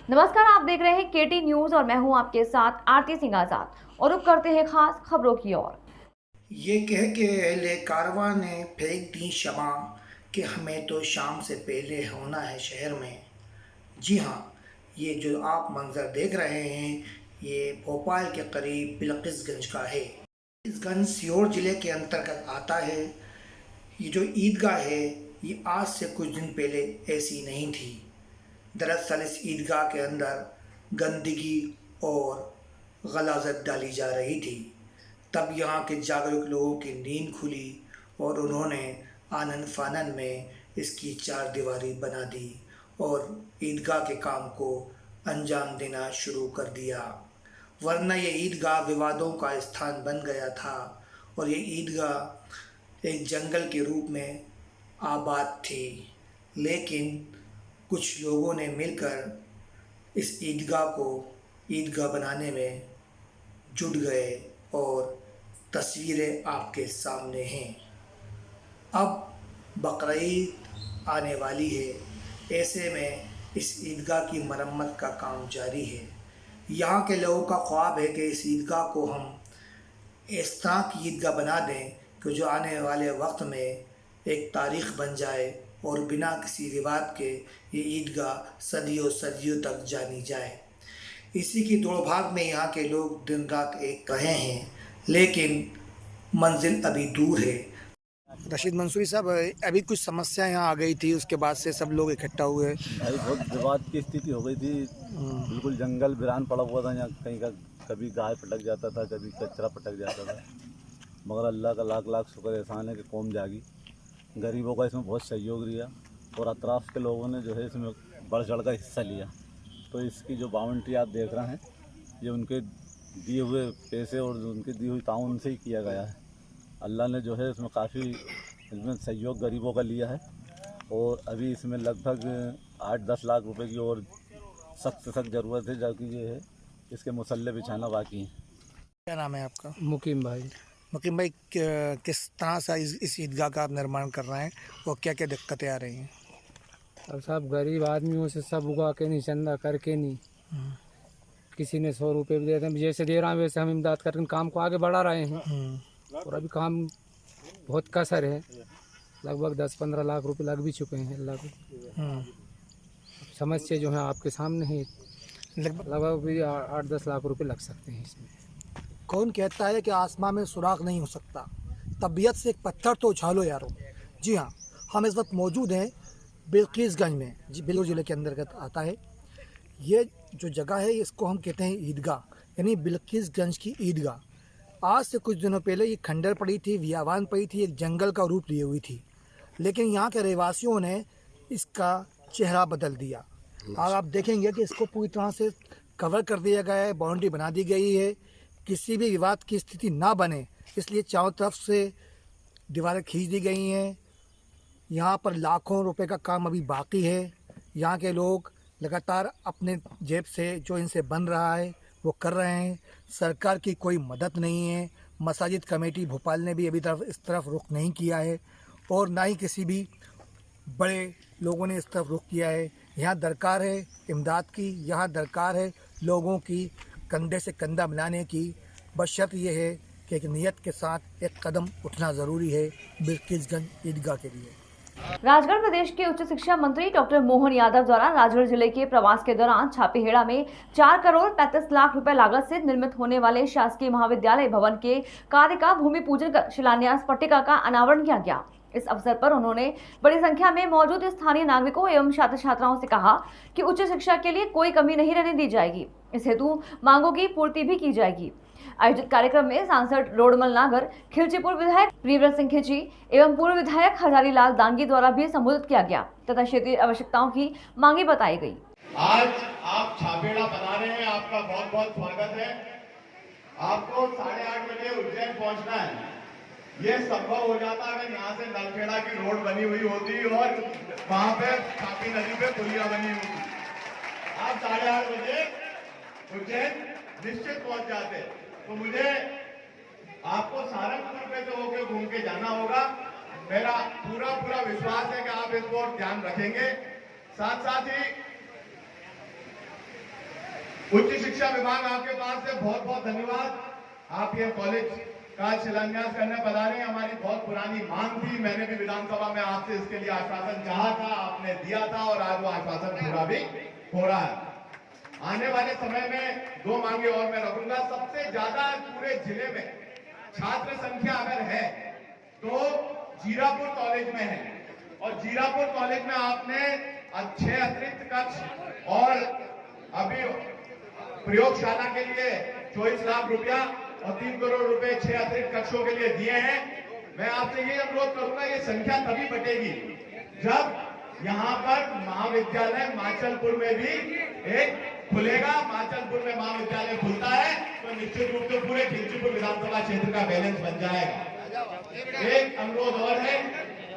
नमस्कार, आप देख रहे हैं केटी न्यूज और मैं हूं आपके साथ आरती सिंह आजाद। और रुक करते हैं खास खबरों की ओर। ये कह के अहले कारवां ने फेंक दी शमां कि हमें तो शाम से पहले होना है शहर में। जी हाँ, ये जो आप मंजर देख रहे हैं ये भोपाल के करीब बिलकिसगंज का है। बिलकिसगंज सीहोर जिले के अंतर्गत आता है। ये जो ईदगाह है ये आज से कुछ दिन पहले ऐसी नहीं थी। दरअसल इस ईदगाह के अंदर गंदगी और गलाजत डाली जा रही थी। तब यहाँ के जागरूक लोगों की नींद खुली और उन्होंने आनन फानन में इसकी चार दीवारी बना दी और ईदगाह के काम को अंजाम देना शुरू कर दिया। वरना ये ईदगाह विवादों का स्थान बन गया था और ये ईदगाह एक जंगल के रूप में आबाद थी। लेकिन कुछ लोगों ने मिलकर इस ईदगाह को ईदगाह बनाने में जुट गए और तस्वीरें आपके सामने हैं। अब बकरीद आने वाली है, ऐसे में इस ईदगाह की मरम्मत का काम जारी है। यहाँ के लोगों का ख्वाब है कि इस ईदगाह को हम इस तरह की ईदगाह बना दें कि जो आने वाले वक्त में एक तारीख़ बन जाए और बिना किसी रिवाज के ये ईदगाह सदियों सदियों तक जानी जाए। इसी की दौड़ भाग में यहाँ के लोग दिन रात एक रहे हैं, लेकिन मंजिल अभी दूर है। रशीद मंसूरी साहब, अभी कुछ समस्या यहाँ आ गई थी, उसके बाद से सब लोग इकट्ठा हुए। भाई बहुत विवाद की स्थिति हो गई थी। बिल्कुल जंगल वीरान पड़ा हुआ था यहाँ, कहीं का कभी गाय पटक जाता था, कभी कचरा पटक जाता था। मगर अल्लाह का लाख लाख शुक्र एहसान है कि कौम जागी, गरीबों का इसमें बहुत सहयोग दिया और अतराफ़ के लोगों ने जो है इसमें बढ़ चढ़ का हिस्सा लिया। तो इसकी जो बाउंड्री आप देख रहे हैं ये उनके दिए हुए पैसे और उनकी दी हुई ताउन से ही किया गया है। अल्लाह ने जो है इसमें काफ़ी इसमें सहयोग गरीबों का लिया है और अभी इसमें लगभग 8-10 लाख रुपए की और सख्त से सख्त ज़रूरत है, जबकि ये है इसके मुसल्ले बिछाना बाकी है। क्या नाम है आपका? मुकीम भाई। मुकीम भाई, किस तरह से इस ईदगाह का आप निर्माण कर रहे हैं और क्या क्या दिक्कतें आ रही हैं? अब सब गरीब आदमियों से सब उगा के नहीं, चंदा करके नहीं, किसी ने 100 रुपये भी दे रहे हैं, जैसे दे रहा है वैसे हम इमदाद करके काम को आगे बढ़ा रहे हैं। और अभी काम बहुत कसर है, लगभग 10-15 लाख रुपए लग भी चुके हैं। समस्या जो है आपके सामने है, लगभग भी 8-10 लाख रुपए लग सकते हैं इसमें। कौन कहता है कि आसमां में सुराख नहीं हो सकता, तबीयत से एक पत्थर तो उछालो यारो। जी हाँ, हम इस वक्त मौजूद हैं बिलकिसगंज में, जी बिलकुल ज़िले के अंतर्गत आता है। ये जो जगह है इसको हम कहते हैं ईदगाह, यानी बिलकिसगंज की ईदगाह। आज से कुछ दिनों पहले ये खंडर पड़ी थी, बियाबान पड़ी थी, एक जंगल का रूप लिए हुई थी। लेकिन यहाँ के रहवासियों ने इसका चेहरा बदल दिया। और आप देखेंगे कि इसको पूरी तरह से कवर कर दिया गया है, बाउंड्री बना दी गई है, किसी भी विवाद की स्थिति ना बने इसलिए चारों तरफ से दीवारें खींच दी गई हैं। यहाँ पर लाखों रुपए का काम अभी बाकी है। यहाँ के लोग लगातार अपने जेब से जो इनसे बन रहा है वो कर रहे हैं। सरकार की कोई मदद नहीं है। मसाजिद कमेटी भोपाल ने भी अभी तरफ इस तरफ रुख नहीं किया है और ना ही किसी भी बड़े लोगों ने इस तरफ रुख किया है। यहाँ दरकार है इमदाद की, यहाँ दरकार है लोगों की कंधे से कंधा मिलाने की। बशर्त ये है कि एक नियत के साथ एक कदम उठना ज़रूरी है बिलकिसगंज ईदगाह के लिए। राजगढ़ प्रदेश के उच्च शिक्षा मंत्री डॉक्टर मोहन यादव द्वारा राजगढ़ जिले के प्रवास के दौरान छापेहेड़ा में 4 करोड़ 35 लाख रुपए लागत से निर्मित होने वाले शासकीय महाविद्यालय भवन के कार्य का भूमि पूजन कर शिलान्यास पट्टिका का अनावरण किया गया। इस अवसर पर उन्होंने बड़ी संख्या में मौजूद स्थानीय नागरिकों एवं छात्र छात्राओं से कहा कि उच्च शिक्षा के लिए कोई कमी नहीं रहने दी जाएगी। इस हेतु मांगों की पूर्ति भी की जाएगी। आयोजित कार्यक्रम में सांसद रोडमल नागर, खिलचीपुर विधायक प्रियव्रत सिंह खिची एवं पूर्व विधायक हजारीलाल दांगी द्वारा भी संबोधित किया गया तथा क्षेत्रीय आवश्यकताओं की मांगे बताई गई। आज आप छापेड़ा बना रहे हैं, आपका बहुत बहुत स्वागत है। आपको 8:30 बजे उज्जैन पहुंचना है। ये संभव हो जाता अगर यहाँ से नलखेड़ा की रोड बनी हुई होती और वहां पे तापी नदी पे पुलिया बनी होती। आप 8:30 बजे उज्जैन निश्चित पहुंच जाते। तो मुझे आपको सहारनपुर पे तो होके घूम के जाना होगा। मेरा पूरा विश्वास है कि आप इसको ध्यान रखेंगे। साथ साथ ही उच्च शिक्षा विभाग आपके पास से बहुत बहुत धन्यवाद। आप ये कॉलेज का शिलान्यास करने पधारे। हमारी बहुत पुरानी मांग थी, मैंने भी विधानसभा में आपसे इसके लिए आश्वासन चाहा था, आपने दिया था और आज वो आश्वासन पूरा भी हो रहा है। आने वाले समय में 2 मांगे और मैं रखूंगा। सबसे ज्यादा पूरे जिले में छात्र संख्या अगर है तो जीरापुर कॉलेज में है, और जीरापुर कॉलेज में आपने 6 अतिरिक्त कक्ष और अभी प्रयोगशाला के लिए 24 लाख रुपया और 3 करोड़ रुपए 6 अतिरिक्त कक्षों के लिए दिए हैं। मैं आपसे ये अनुरोध करूंगा, ये संख्या तभी बटेगी जब यहाँ पर महाविद्यालय माचलपुर में भी एक खुलेगा। माचलपुर में महाविद्यालय खुलता है तो निश्चित रूप से पूरे खिलचीपुर विधानसभा क्षेत्र का बैलेंस बन जाएगा। एक अनुरोध और है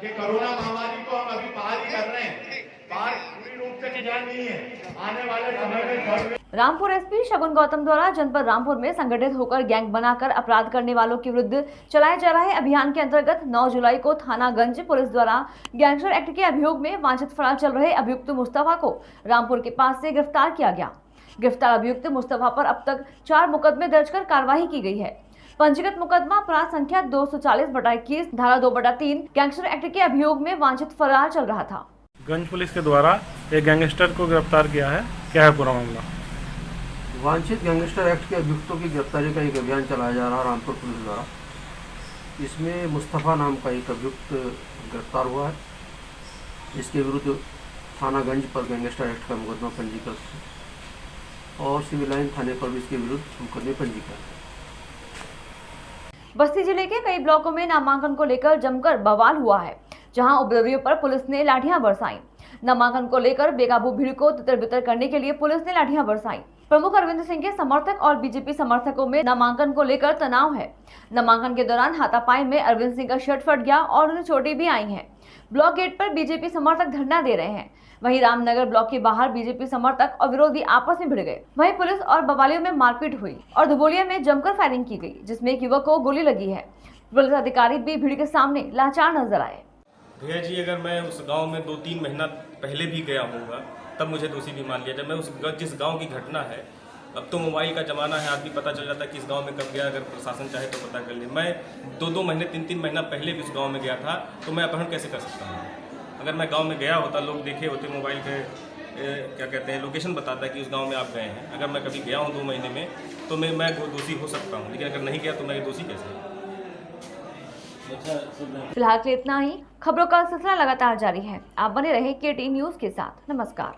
कि कोरोना महामारी को हम अभी पार ही कर रहे हैं, पार पूरी रूप से निजात नहीं है। आने वाले समय में रामपुर एसपी शगुन गौतम द्वारा जनपद रामपुर में संगठित होकर गैंग बनाकर अपराध करने वालों के विरुद्ध चलाए जा रहे अभियान के अंतर्गत 9 जुलाई को थानागंज पुलिस द्वारा गैंगस्टर एक्ट के अभियोग में वांछित फरार चल रहे अभियुक्त मुस्तफा को रामपुर के पास से गिरफ्तार किया गया। गिरफ्तार अभियुक्त मुस्तफा पर अब तक 4 मुकदमे दर्ज कर कार्रवाई की गई है। पंजीकृत मुकदमा अपराध संख्या 240/21 धारा 2/3 गैंगस्टर एक्ट के अभियोग में वांछित फरार चल रहा था। गंज पुलिस के द्वारा एक गैंगस्टर को गिरफ्तार किया है। क्या है पूरा मामला? वांछित गैंगस्टर एक्ट के अभियुक्तों की गिरफ्तारी का एक अभियान चलाया जा रहा है रामपुर पुलिस द्वारा। इसमें मुस्तफ़ा नाम का एक अभियुक्त गिरफ्तार हुआ है, जिसके विरुद्ध थानागंज पर गैंगस्टर एक्ट का मुकदमा पंजीकृत है और सिविल लाइन थाने पर भी इसके विरुद्ध मुकदमे पंजीकृत है। बस्ती जिले के कई ब्लॉकों में नामांकन को लेकर जमकर बवाल हुआ है, जहां उपद्रवियों पर पुलिस ने लाठियां बरसाई। नामांकन को लेकर बेकाबू भीड़ को तितर-बितर करने के लिए पुलिस ने लाठियां बरसाई। प्रमुख अरविंद सिंह के समर्थक और बीजेपी समर्थकों में नामांकन को लेकर तनाव है। नामांकन के दौरान हाथापाई में अरविंद सिंह का शर्ट फट गया और उन्हें चोटें भी आई हैं। ब्लॉक गेट पर बीजेपी समर्थक धरना दे रहे हैं। वहीं रामनगर ब्लॉक के बाहर बीजेपी समर्थक और विरोधी आपस में भिड़ गए। वहीं पुलिस और बवालियों में मारपीट हुई और धुबोलिया में जमकर फायरिंग की गई, जिसमें एक युवक को गोली लगी है। पुलिस अधिकारी भी भीड़ के सामने लाचार नजर आए। भैया जी, अगर मैं उस गांव में 2-3 महीना पहले भी गया होऊंगा तब मुझे दोषी भी मान लिया जाए। मैं उस जिस गांव की घटना है, अब तो मोबाइल का ज़माना है, आदमी पता चल जाता है कि इस गांव में कब गया, अगर प्रशासन चाहे तो पता कर ले। मैं 2-2 महीने 3-3 महीना पहले भी उस गांव में गया था, तो मैं अपहरण कैसे कर सकता हूँ? अगर मैं गांव में गया होता, लोग देखे होते, मोबाइल के क्या कहते हैं लोकेशन बताता है कि उस गांव में आप गए हैं। अगर मैं कभी गया हूँ 2 महीने में तो मैं दोषी हो सकता हूँ, लेकिन अगर नहीं गया तो मैं दोषी कैसे? फिलहाल के इतना ही। खबरों का सिलसिला लगातार जारी है। आप बने रहे KT न्यूज़ के साथ। नमस्कार।